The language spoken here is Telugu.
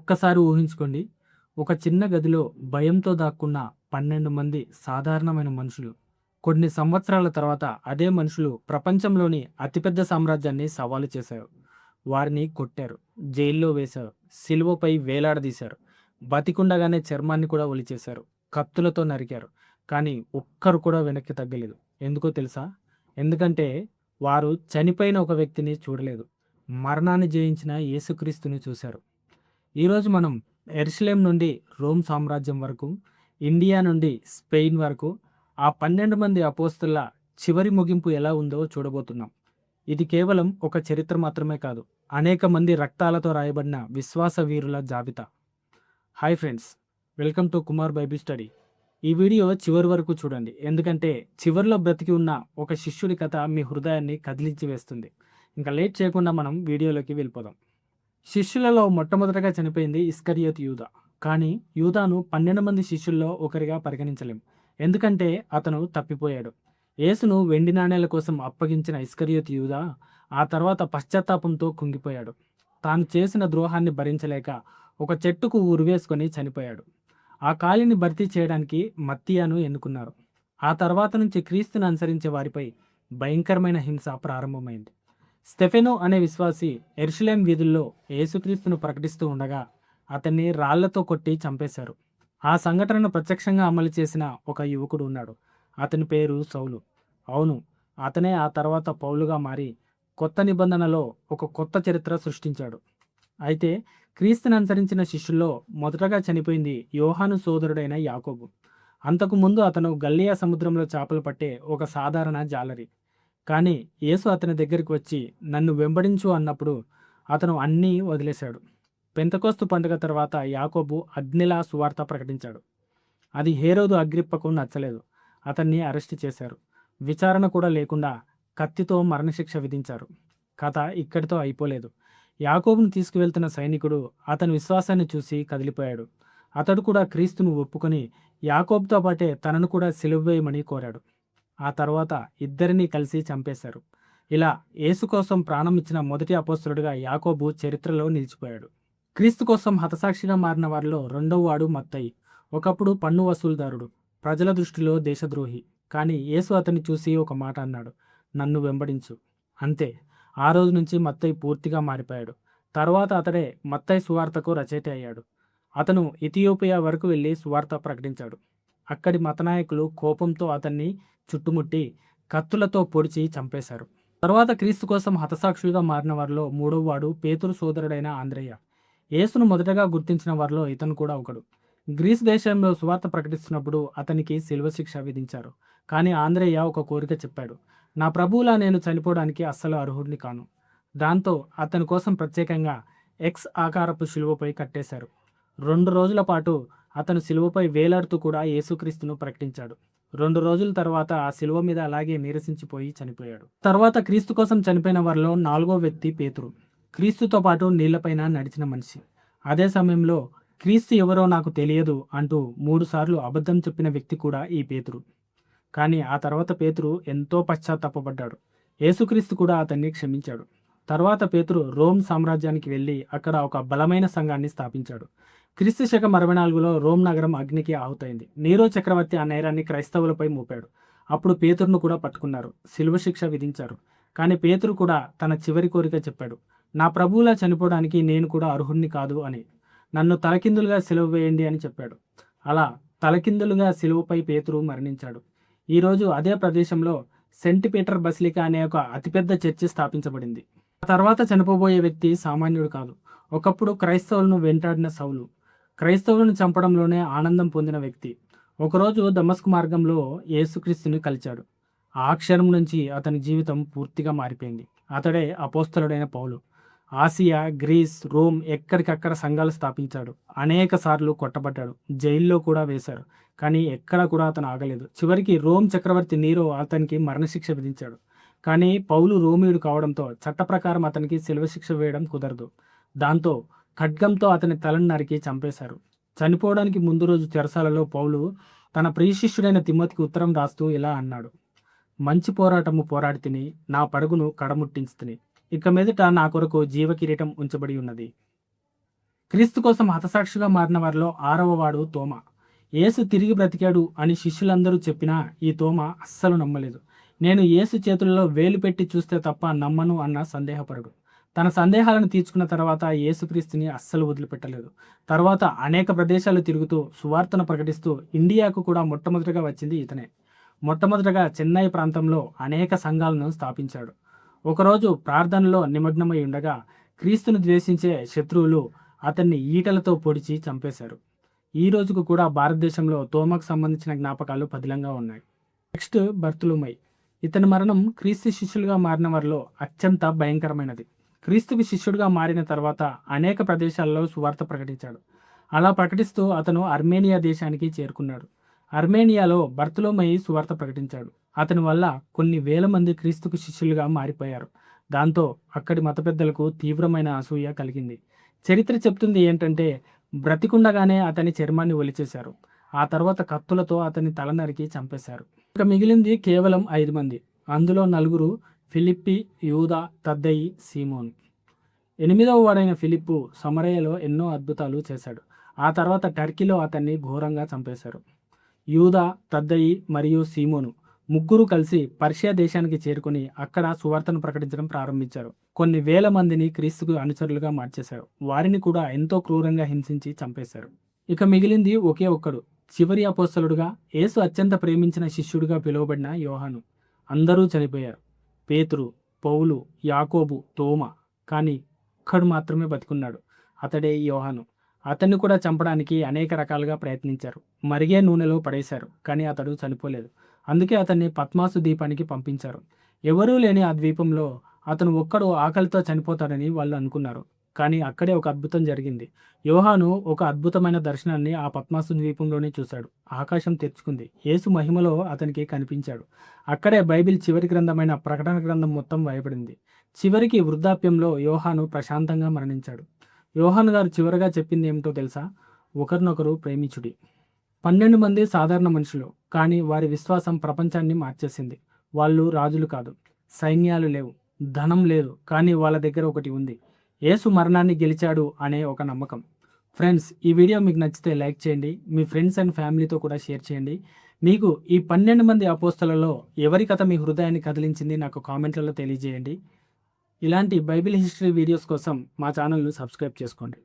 ఒక్కసారి ఊహించుకోండి. ఒక చిన్న గదిలో భయంతో దాక్కున్న 12 మంది సాధారణమైన మనుషులు. కొన్ని సంవత్సరాల తర్వాత అదే మనుషులు ప్రపంచంలోని అతిపెద్ద సామ్రాజ్యాన్ని సవాలు చేశారు. వారిని కొట్టారు, జైల్లో వేశారు, సిలువపై వేలాడదీశారు. బతికుండగానే చర్మాన్ని కూడా ఒలిచేశారు, కత్తులతో నరికారు. కానీ ఒక్కరు కూడా వెనక్కి తగ్గలేదు. ఎందుకో తెలుసా? ఎందుకంటే వారు చనిపోయిన ఒక వ్యక్తిని చూడలేదు, మరణాన్ని జయించిన యేసుక్రీస్తుని చూశారు. ఈరోజు మనం ఎరుషలేం నుండి రోమ్ సామ్రాజ్యం వరకు, ఇండియా నుండి స్పెయిన్ వరకు ఆ 12 మంది అపోస్తల చివరి ముగింపు ఎలా ఉందో చూడబోతున్నాం. ఇది కేవలం ఒక చరిత్ర మాత్రమే కాదు, అనేక మంది రక్తాలతో రాయబడిన విశ్వాస వీరుల జాబితా. Hi friends, welcome to Kumar Bible study. ఈ వీడియో చివరి వరకు చూడండి, ఎందుకంటే చివరిలో బ్రతికి ఉన్న ఒక శిష్యుడి కథ మీ హృదయాన్ని కదిలించి వేస్తుంది. ఇంకా లేట్ చేయకుండా మనం వీడియోలోకి వెళ్ళిపోదాం. శిష్యులలో మొట్టమొదటగా చనిపోయింది ఇస్కరియోతు యూదా. కానీ యూదాను 12 మంది శిష్యుల్లో ఒకరిగా పరిగణించలేం, ఎందుకంటే అతను తప్పిపోయాడు. యేసును వెండి నాణేల కోసం అప్పగించిన ఇస్కరియోతు యూదా ఆ తర్వాత పశ్చాత్తాపంతో కుంగిపోయాడు. తాను చేసిన ద్రోహాన్ని భరించలేక ఒక చెట్టుకు ఉరివేసుకొని చనిపోయాడు. ఆ ఖాళీని భర్తీ చేయడానికి మత్తీయాను ఎన్నుకున్నారు. ఆ తర్వాత నుంచి క్రీస్తుని అనుసరించే వారిపై భయంకరమైన హింస ప్రారంభమైంది. స్టెఫెను అనే విశ్వాసి యెరూషలేం వీధుల్లో యేసుక్రీస్తును ప్రకటిస్తూ ఉండగా అతన్ని రాళ్లతో కొట్టి చంపేశారు. ఆ సంఘటనను ప్రత్యక్షంగా అమలు చేసిన ఒక యువకుడు ఉన్నాడు. అతని పేరు సౌలు. అవును, అతనే ఆ తర్వాత పౌలుగా మారి కొత్త నిబంధనలో ఒక కొత్త చరిత్ర సృష్టించాడు. అయితే క్రీస్తుని అనుసరించిన శిష్యుల్లో మొదటగా చనిపోయింది యోహాను సోదరుడైన యాకోబు. అంతకుముందు అతను గల్లియా సముద్రంలో చేపలు పట్టే ఒక సాధారణ జాలరి. కానీ యేసు అతని దగ్గరికి వచ్చి నన్ను వెంబడించు అన్నప్పుడు అతను అన్నీ వదిలేశాడు. పెంతెకోస్తు పండుగ తర్వాత యాకోబు అగ్నిలా సువార్త ప్రకటించాడు. అది హేరోదు అగ్రిప్పకు నచ్చలేదు. అతన్ని అరెస్టు చేశారు. విచారణ కూడా లేకుండా కత్తితో మరణశిక్ష విధించారు. కథ ఇక్కడితో అయిపోలేదు. యాకోబును తీసుకువెళ్తున్న సైనికుడు అతని విశ్వాసాన్ని చూసి కదిలిపోయాడు. అతడు కూడా క్రీస్తును ఒప్పుకొని యాకోబుతో పాటే తనను కూడా సిలువ వేయమని కోరాడు. ఆ తర్వాత ఇద్దరినీ కలిసి చంపేశారు. ఇలా యేసు కోసం ప్రాణం ఇచ్చిన మొదటి అపోస్తలుడిగా యాకోబు చరిత్రలో నిలిచిపోయాడు. క్రీస్తు కోసం హతసాక్షిగా మారిన వారిలో రెండవ వాడు మత్తయి. ఒకప్పుడు పన్ను వసూలుదారుడు, ప్రజల దృష్టిలో దేశద్రోహి. కానీ యేసు అతన్ని చూసి ఒక మాట అన్నాడు, నన్ను వెంబడించు. అంతే, ఆ రోజు నుంచి మత్తయి పూర్తిగా మారిపోయాడు. తర్వాత అతడే మత్తయి సువార్తకు రచయిత అయ్యాడు. అతను ఇథియోపియా వరకు వెళ్ళి సువార్త ప్రకటించాడు. అక్కడి మతనాయకులు కోపంతో అతన్ని చుట్టుముట్టి కత్తులతో పొడిచి చంపేశారు. తర్వాత క్రీస్తు కోసం హతసాక్షులుగా మారిన వారిలో మూడవ వాడు పేతురు సోదరుడైన ఆంద్రేయ. యేసును మొదటగా గుర్తించిన వారిలో ఇతను కూడా ఒకడు. గ్రీస్ దేశంలో సువార్త ప్రకటిస్తున్నప్పుడు అతనికి శిలువ శిక్ష విధించారు. కానీ ఆంద్రేయ ఒక కోరిక చెప్పాడు, నా ప్రభువులా నేను చనిపోవడానికి అస్సలు అర్హుడిని కాను. దాంతో అతని కోసం ప్రత్యేకంగా ఎక్స్ ఆకారపు శిలువపై కట్టేశారు. 2 రోజుల పాటు అతను శిలువపై వేలాడుతూ కూడా యేసుక్రీస్తును ప్రకటించాడు. 2 రోజుల తర్వాత ఆ శిలువ మీద అలాగే నీరసించిపోయి చనిపోయాడు. తర్వాత క్రీస్తు కోసం చనిపోయిన వారిలో 4వ వ్యక్తి పేతురు. క్రీస్తుతో పాటు నీళ్లపైన నడిచిన మనిషి. అదే సమయంలో క్రీస్తు ఎవరో నాకు తెలియదు అంటూ 3 సార్లు అబద్ధం చెప్పిన వ్యక్తి కూడా ఈ పేతురు. కానీ ఆ తర్వాత పేతురు ఎంతో పశ్చాత్తాపపడ్డాడు. యేసుక్రీస్తు కూడా అతన్ని క్షమించాడు. తర్వాత పేతురు రోమ్ సామ్రాజ్యానికి వెళ్ళి అక్కడ ఒక బలమైన సంఘాన్ని స్థాపించాడు. క్రీస్తు శకం 64లో రోమ్ నగరం అగ్నికి ఆహుతైంది. నీరో చక్రవర్తి ఆ నేరాన్ని క్రైస్తవులపై మోపాడు. అప్పుడు పేతురును కూడా పట్టుకున్నారు, శిలువ శిక్ష విధించారు. కానీ పేతురు కూడా తన చివరి కోరిక చెప్పాడు, నా ప్రభువులా చనిపోవడానికి నేను కూడా అర్హుణ్ణి కాదు అని. నన్ను తలకిందులుగా సిలువ వేయండి అని చెప్పాడు. అలా తలకిందులుగా సిలువపై పేతురు మరణించాడు. ఈరోజు అదే ప్రదేశంలో సెంట్ పీటర్ బసిలికా అనే ఒక అతిపెద్ద చర్చి స్థాపించబడింది. ఆ తర్వాత చనిపోబోయే వ్యక్తి సామాన్యుడు కాదు. ఒకప్పుడు క్రైస్తవులను వెంటాడిన సౌలు, క్రైస్తవులను చంపడంలోనే ఆనందం పొందిన వ్యక్తి. ఒకరోజు దమస్కు మార్గంలో యేసుక్రీస్తుని కలిచాడు. ఆ క్షణం నుంచి అతని జీవితం పూర్తిగా మారిపోయింది. అతడే అపోస్తలుడైన పౌలు. ఆసియా, గ్రీస్, రోమ్ ఎక్కడికక్కడ సంఘాలు స్థాపించాడు. అనేక సార్లు కొట్టబడ్డాడు, జైల్లో కూడా వేశారు. కానీ ఎక్కడా కూడా అతను ఆగలేదు. చివరికి రోమ్ చక్రవర్తి నీరో అతనికి మరణశిక్ష విధించాడు. కానీ పౌలు రోమియుడు కావడంతో చట్ట ప్రకారం అతనికి శిలువ శిక్ష వేయడం కుదరదు. దాంతో ఖడ్గంతో అతని తలను నరికి చంపేశారు. చనిపోవడానికి ముందు రోజు చెరసాలలో పౌలు తన ప్రియశిష్యుడైన తిమోతికి ఉత్తరం రాస్తూ ఇలా అన్నాడు, మంచి పోరాటము పోరాడి తిని నా పరుగును కడముట్టించుతిని. ఇక మీదట నా కొరకు జీవ కిరీటం ఉంచబడి ఉన్నది. క్రీస్తు కోసం హతసాక్షిగా మారిన వారిలో 6వ వాడు తోమా. యేసు తిరిగి బ్రతికాడు అని శిష్యులందరూ చెప్పినా ఈ తోమా అస్సలు నమ్మలేదు. నేను యేసు చేతుల్లో వేలు పెట్టి చూస్తే తప్ప నమ్మను అన్న సందేహపరుడు. తన సందేహాలను తీర్చుకున్న తర్వాత యేసుక్రీస్తుని అస్సలు వదిలిపెట్టలేదు. తర్వాత అనేక ప్రదేశాలు తిరుగుతూ సువార్తను ప్రకటిస్తూ ఇండియాకు కూడా మొట్టమొదటిగా వచ్చింది ఇతనే. మొట్టమొదటగా చెన్నై ప్రాంతంలో అనేక సంఘాలను స్థాపించాడు. ఒకరోజు ప్రార్థనలో నిమగ్నమై ఉండగా క్రీస్తును ద్వేషించే శత్రువులు అతన్ని ఈటలతో పొడిచి చంపేశారు. ఈ రోజుకు కూడా భారతదేశంలో తోమాకు సంబంధించిన జ్ఞాపకాలు పదిలంగా ఉన్నాయి. నెక్స్ట్ బర్తులుమై. ఇతని మరణం క్రీస్తు శిష్యులుగా మారిన వారిలో అత్యంత భయంకరమైనది. క్రీస్తుకి శిష్యుడిగా మారిన తర్వాత అనేక ప్రదేశాల్లో సువార్త ప్రకటించాడు. అలా ప్రకటిస్తూ అతను అర్మేనియా దేశానికి చేరుకున్నాడు. అర్మేనియాలో బర్తులోమై సువార్త ప్రకటించాడు. అతని వల్ల కొన్ని వేల మంది క్రీస్తుకు శిష్యులుగా మారిపోయారు. దాంతో అక్కడి మత పెద్దలకు తీవ్రమైన అసూయ కలిగింది. చరిత్ర చెప్తుంది ఏంటంటే బ్రతికుండగానే అతని చర్మాన్ని ఒలిచేశారు. ఆ తర్వాత కత్తులతో అతని తల నరికి చంపేశారు. ఇక మిగిలింది కేవలం 5 మంది. అందులో 4 ఫిలిప్పి, యూదా, తద్దయి, సీమోన్. 8వ వాడైన ఫిలిప్పు సమరయలో ఎన్నో అద్భుతాలు చేశాడు. ఆ తర్వాత టర్కీలో అతన్ని ఘోరంగా చంపేశారు. యూదా, తద్దయి మరియు సీమోను ముగ్గురు కలిసి పర్షియా దేశానికి చేరుకుని అక్కడ సువార్తను ప్రకటించడం ప్రారంభించారు. కొన్ని వేల మందిని క్రీస్తుకు అనుచరులుగా మార్చేశారు. వారిని కూడా ఎంతో క్రూరంగా హింసించి చంపేశారు. ఇక మిగిలింది ఒకే ఒక్కడు, చివరి అపోస్తలుడుగా యేసు అత్యంత ప్రేమించిన శిష్యుడిగా పిలువబడిన యోహాను. అందరూ చనిపోయారు. పేతురు, పౌలు, యాకోబు, తోమా. కానీ ఒక్కడు మాత్రమే బతికున్నాడు. అతడే యోహాను. అతన్ని కూడా చంపడానికి అనేక రకాలుగా ప్రయత్నించారు. మరిగే నూనెలో పడేశారు. కానీ అతడు చనిపోలేదు. అందుకే అతన్ని పద్మాసు ద్వీపానికి పంపించారు. ఎవరూ లేని ఆ ద్వీపంలో అతను ఒక్కడు ఆకలితో చనిపోతాడని వాళ్ళు అనుకున్నారు. కానీ అక్కడే ఒక అద్భుతం జరిగింది. యోహాను ఒక అద్భుతమైన దర్శనాన్ని ఆ పద్మాసు ద్వీపంలోనే చూశాడు. ఆకాశం తెరుచుకుంది. యేసు మహిమలో అతనికి కనిపించాడు. అక్కడే బైబిల్ చివరి గ్రంథమైన ప్రకటన గ్రంథం మొత్తం వ్రాయబడింది. చివరికి వృద్ధాప్యంలో యోహాను ప్రశాంతంగా మరణించాడు. యోహాను గారు చివరగా చెప్పింది ఏమిటో తెలుసా? ఒకరినొకరు ప్రేమించుడి. 12 మంది సాధారణ మనుషులు, కానీ వారి విశ్వాసం ప్రపంచాన్ని మార్చేసింది. వాళ్ళు రాజులు కాదు, సైన్యాలు లేవు, ధనం లేదు, కానీ వాళ్ళ దగ్గర ఒకటి ఉంది. యేసు మరణాన్ని గెలిచాడు అనే ఒక నమ్మకం. ఫ్రెండ్స్, ఈ వీడియో మీకు నచ్చితే లైక్ చేయండి. మీ ఫ్రెండ్స్ అండ్ ఫ్యామిలీతో కూడా షేర్ చేయండి. మీకు ఈ 12 మంది అపోస్తలలో ఎవరి కథ మీ హృదయాన్ని కదిలించింది నాకు కామెంట్లలో తెలియజేయండి. ఇలాంటి బైబిల్ హిస్టరీ వీడియోస్ కోసం మా ఛానల్ను సబ్స్క్రైబ్ చేసుకోండి.